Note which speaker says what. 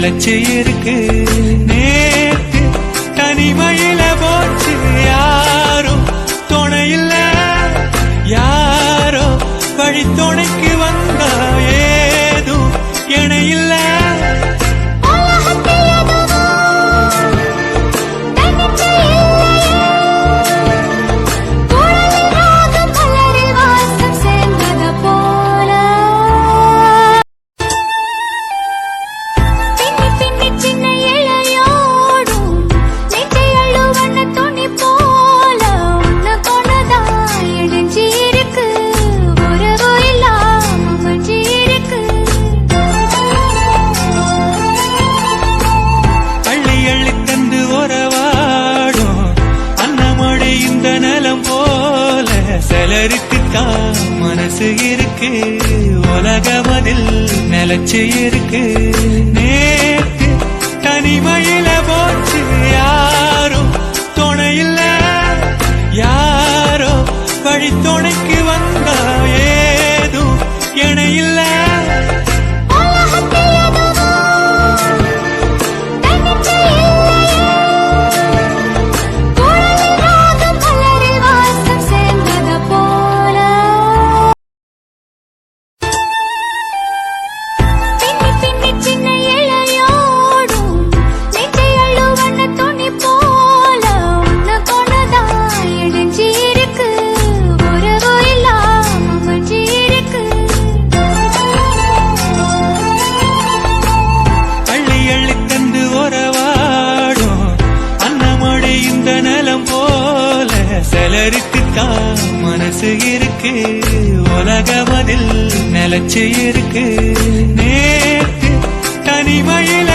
Speaker 1: நிலச்சி இருக்கு. நேத்து தனிமையில போச்சு யாரும் துணையில்ல, யாரோ வழி துணைக்கு வந்தா ஏதும் இணையில்ல. சிலருக்குத்தான் மனசு இருக்கு, உலகமதில் நிலச்சி இருக்கு. நேத்து தனிமையில போச்சு யாரும் துணையில்ல, யாரோ வழி துணைக்கு வந்தா ஏதும் இணையில்ல. சிலருக்குத்தான் மனசு இருக்கு, உலகமதில் நிலச்சி இருக்கு. நேத்து தனிமையில